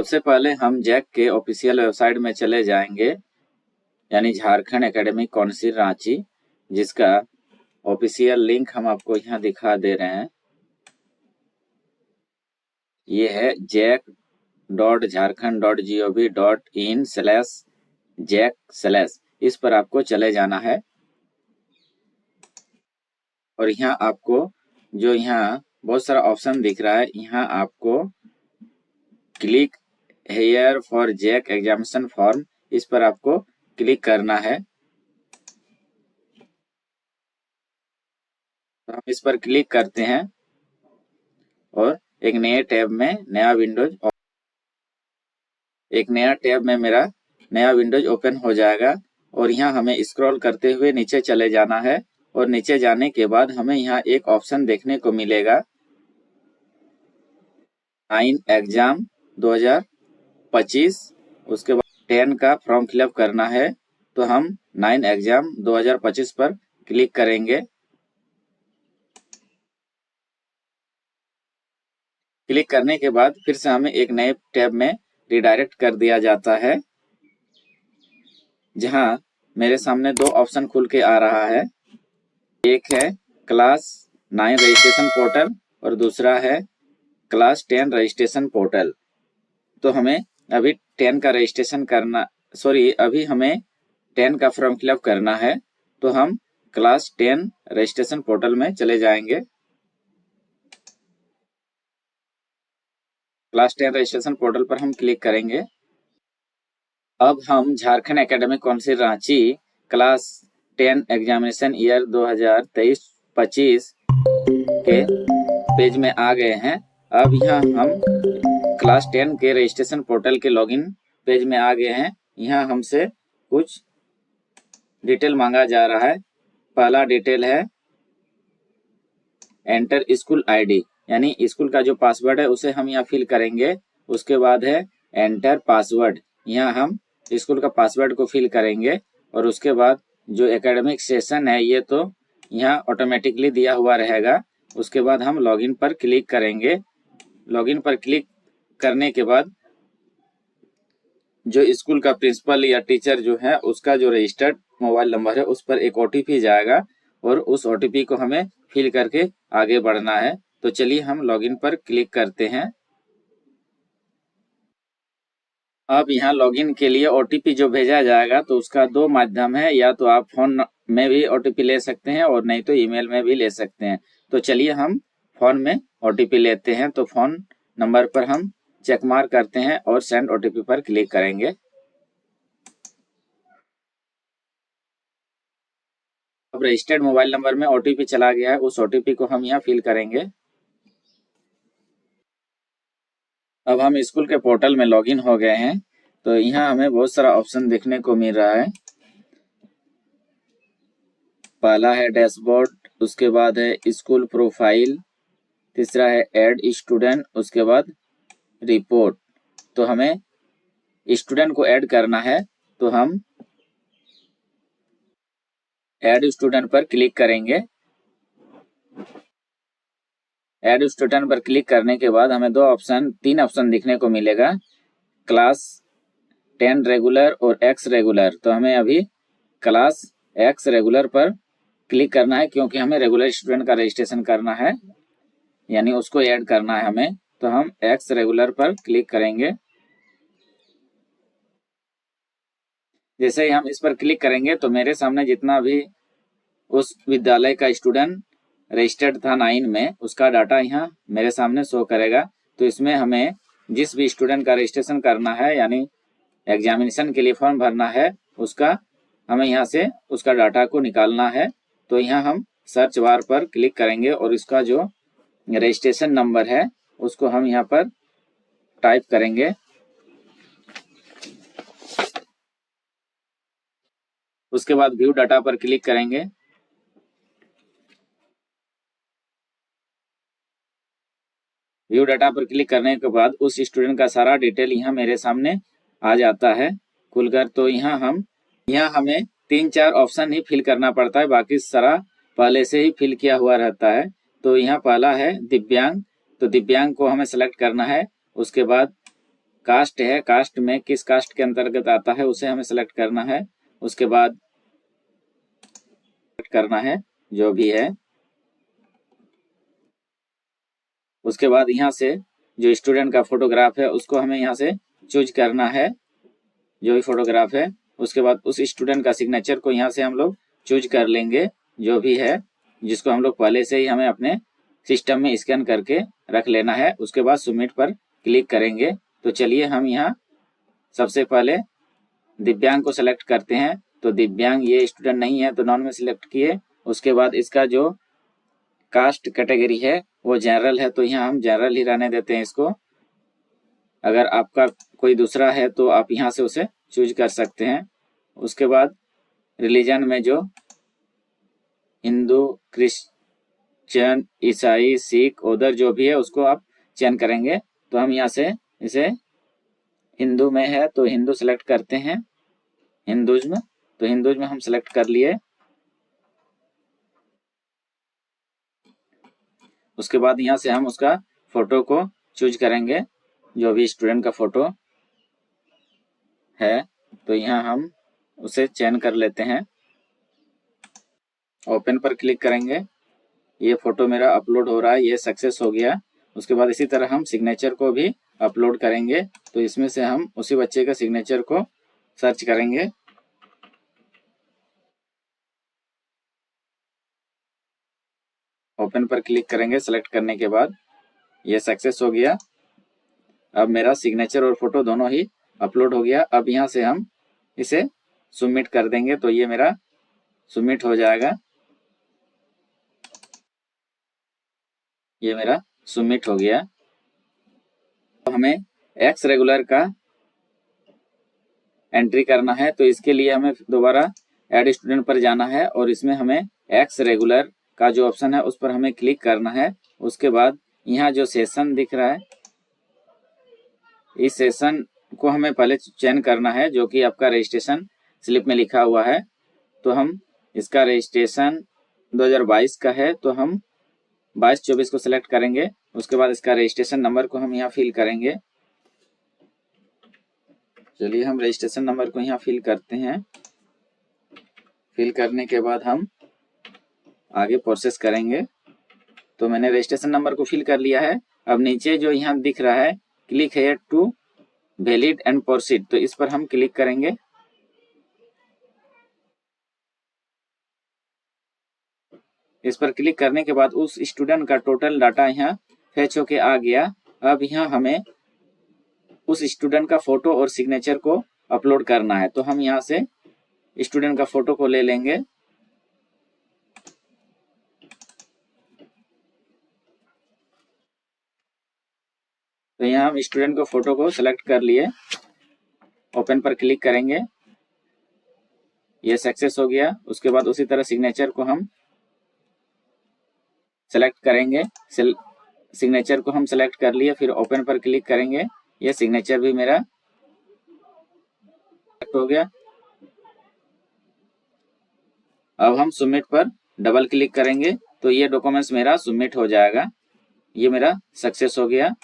सबसे पहले हम जैक के ऑफिशियल वेबसाइट में चले जाएंगे, यानी झारखंड एकेडमिक काउंसिल रांची, जिसका ऑफिशियल लिंक हम आपको यहाँ दिखा दे रहे हैं। ये है jack.jharkhand.gov.in/jack/। इस पर आपको चले जाना है और यहाँ आपको जो यहाँ बहुत सारा ऑप्शन दिख रहा है, यहाँ आपको click here for JAC examination form, इस पर आपको क्लिक करना है। तो हम इस पर क्लिक करते हैं और एक नए टैब में मेरा नया विंडोज ओपन हो जाएगा और यहाँ हमें स्क्रॉल करते हुए नीचे चले जाना है और नीचे जाने के बाद हमें यहाँ एक ऑप्शन देखने को मिलेगा 9 एग्जाम 2025। उसके बाद 10 का फॉर्म फिलअप करना है, तो हम 9 एग्जाम 2025 पर क्लिक करेंगे। क्लिक करने के बाद फिर से हमें एक नए टैब में रिडायरेक्ट कर दिया जाता है, जहां मेरे सामने दो ऑप्शन खुल के आ रहा है। एक है क्लास 9 रजिस्ट्रेशन पोर्टल और दूसरा है क्लास 10 रजिस्ट्रेशन पोर्टल। तो हमें अभी 10 का रजिस्ट्रेशन अभी हमें 10 का फॉर्म फिलअप करना है, तो हम क्लास 10 रजिस्ट्रेशन पोर्टल में चले जाएंगे। क्लास 10 रजिस्ट्रेशन पोर्टल पर हम क्लिक करेंगे। अब हम Jharkhand academic council Ranchi class 10 examination year 2023-25 के पेज में आ गए हैं। अब यहाँ हम क्लास 10 के रजिस्ट्रेशन पोर्टल के लॉगिन पेज में आ गए हैं। यहाँ हमसे कुछ डिटेल मांगा जा रहा है। पहला डिटेल है एंटर स्कूल आईडी, यानी स्कूल का जो पासवर्ड है उसे हम यहाँ फिल करेंगे। उसके बाद है एंटर पासवर्ड, यहाँ हम स्कूल का पासवर्ड को फिल करेंगे। और उसके बाद जो एकेडमिक सेशन है ये तो यहाँ ऑटोमेटिकली दिया हुआ रहेगा। उसके बाद हम लॉगिन पर क्लिक करेंगे। लॉगिन पर क्लिक करने के बाद जो स्कूल का प्रिंसिपल या टीचर जो है उसका जो रजिस्टर्ड मोबाइल नंबर है उस पर एक ओटीपी जाएगा और उस ओटीपी को हमें फिल करके आगे बढ़ना है। तो चलिए हम लॉगिन पर क्लिक करते हैं। अब यहाँ लॉगिन के लिए ओटीपी जो भेजा जाएगा तो उसका दो माध्यम है, या तो आप फोन में भी ओटीपी ले सकते हैं और नहीं तो ईमेल में भी ले सकते हैं। तो चलिए हम फोन में ओटीपी लेते हैं। तो फोन नंबर पर हम चेक मार्क करते हैं और सेंड ओटीपी पर क्लिक करेंगे। अब रजिस्टर्ड मोबाइल नंबर में ओटीपी चला गया है, उस ओटीपी को हम यहाँ फिल करेंगे। अब हम स्कूल के पोर्टल में लॉगिन हो गए हैं। तो यहाँ हमें बहुत सारा ऑप्शन देखने को मिल रहा है। पहला है डैशबोर्ड, उसके बाद है स्कूल प्रोफाइल, तीसरा है ऐड स्टूडेंट, उसके बाद रिपोर्ट। तो हमें स्टूडेंट को ऐड करना है, तो हम ऐड स्टूडेंट पर क्लिक करेंगे। ऐड स्टूडेंट पर क्लिक करने के बाद हमें तीन ऑप्शन दिखने को मिलेगा, क्लास 10 रेगुलर और एक्स रेगुलर। तो हमें अभी क्लास एक्स रेगुलर पर क्लिक करना है, क्योंकि हमें रेगुलर स्टूडेंट का रजिस्ट्रेशन करना है, यानी उसको ऐड करना है हमें। तो हम एक्स रेगुलर पर क्लिक करेंगे। जैसे ही हम इस पर क्लिक करेंगे तो मेरे सामने जितना भी उस विद्यालय का स्टूडेंट रजिस्टर्ड था 9 में, उसका डाटा यहाँ मेरे सामने शो करेगा। तो इसमें हमें जिस भी स्टूडेंट का रजिस्ट्रेशन करना है, यानी एग्जामिनेशन के लिए फॉर्म भरना है, उसका हमें यहाँ से उसका डाटा को निकालना है। तो यहाँ हम सर्च बार पर क्लिक करेंगे और इसका जो रजिस्ट्रेशन नंबर है उसको हम यहाँ पर टाइप करेंगे। उसके बाद व्यू डाटा पर क्लिक करेंगे। व्यू डाटा पर क्लिक करने के बाद उस स्टूडेंट का सारा डिटेल यहाँ मेरे सामने आ जाता है खुलकर। तो यहाँ हमें 3-4 ऑप्शन ही फिल करना पड़ता है, बाकी सारा पहले से ही फिल किया हुआ रहता है। तो यहाँ पहला है दिव्यांग, तो दिव्यांग को हमें सेलेक्ट करना है। उसके बाद कास्ट है, कास्ट में किस कास्ट के अंतर्गत आता है उसे हमें सेलेक्ट करना है। उसके बाद करना है जो भी है। उसके बाद यहाँ से जो स्टूडेंट का फोटोग्राफ है उसको हमें यहाँ से चूज करना है, जो भी फोटोग्राफ है। उसके बाद उस स्टूडेंट का सिग्नेचर को यहाँ से हम लोग चूज कर लेंगे, जो भी है, जिसको हम लोग पहले से ही हमें अपने सिस्टम में स्कैन करके रख लेना है। उसके बाद सबमिट पर क्लिक करेंगे। तो चलिए हम यहाँ सबसे पहले दिव्यांग को सेलेक्ट करते हैं। तो दिव्यांग ये स्टूडेंट नहीं है तो नॉन में सिलेक्ट किए। उसके बाद इसका जो कास्ट कैटेगरी है वो जनरल है, तो यहाँ हम जनरल ही रहने देते हैं इसको। अगर आपका कोई दूसरा है तो आप यहाँ से उसे चूज कर सकते हैं। उसके बाद रिलीजन में जो हिंदू, क्रिश्चियन, ईसाई, सिख, उधर जो भी है उसको आप चयन करेंगे। तो हम यहाँ से इसे हिंदू में है तो हिंदू सेलेक्ट करते हैं, हिंदुज्म। तो हिंदुज्म हम सेलेक्ट कर लिए। उसके बाद यहाँ से हम उसका फोटो को चूज करेंगे, जो भी स्टूडेंट का फोटो है। तो यहाँ हम उसे चयन कर लेते हैं। ओपन पर क्लिक करेंगे। ये फोटो मेरा अपलोड हो रहा है, ये सक्सेस हो गया। उसके बाद इसी तरह हम सिग्नेचर को भी अपलोड करेंगे। तो इसमें से हम उसी बच्चे का सिग्नेचर को सर्च करेंगे। ओपन पर क्लिक करेंगे। सेलेक्ट करने के बाद ये सक्सेस हो गया। अब मेरा सिग्नेचर और फोटो दोनों ही अपलोड हो गया। अब यहाँ से हम इसे सबमिट कर देंगे। तो ये मेरा सबमिट हो जाएगा। ये मेरा सबमिट हो गया। तो हमें एक्स रेगुलर का एंट्री करना है। तो इसके लिए हमें दोबारा ऐड स्टूडेंट पर जाना है और इसमें हमें एक्स रेगुलर का जो ऑप्शन है उस पर हमें क्लिक करना है। उसके बाद यहाँ जो सेशन दिख रहा है, इस सेशन को हमें पहले चयन करना है, जो कि आपका रजिस्ट्रेशन स्लिप में लिखा हुआ है। तो हम इसका रजिस्ट्रेशन 2022 का है तो हम 22-24 को सिलेक्ट करेंगे। उसके बाद इसका रजिस्ट्रेशन नंबर को हम यहाँ फिल करेंगे। चलिए हम रजिस्ट्रेशन नंबर को यहाँ फिल करते हैं। फिल करने के बाद हम आगे प्रोसेस करेंगे। तो मैंने रजिस्ट्रेशन नंबर को फिल कर लिया है। अब नीचे जो यहाँ दिख रहा है click here to valid and proceed, तो इस पर हम क्लिक करेंगे। इस पर क्लिक करने के बाद उस स्टूडेंट का टोटल डाटा यहाँ फेच होके आ गया। अब यहाँ हमें उस स्टूडेंट का फोटो और सिग्नेचर को अपलोड करना है। तो हम यहाँ से स्टूडेंट का फोटो को ले लेंगे। तो यहाँ हम स्टूडेंट को फोटो को सिलेक्ट कर लिए। ओपन पर क्लिक करेंगे। ये सक्सेस हो गया। उसके बाद उसी तरह सिग्नेचर को हम सेलेक्ट करेंगे। सिग्नेचर को हम सेलेक्ट कर लिए, फिर ओपन पर क्लिक करेंगे। ये सिग्नेचर भी मेरा सेलेक्ट हो गया। अब हम सबमिट पर डबल क्लिक करेंगे तो ये डॉक्यूमेंट्स मेरा सबमिट हो जाएगा। ये मेरा सक्सेस हो गया।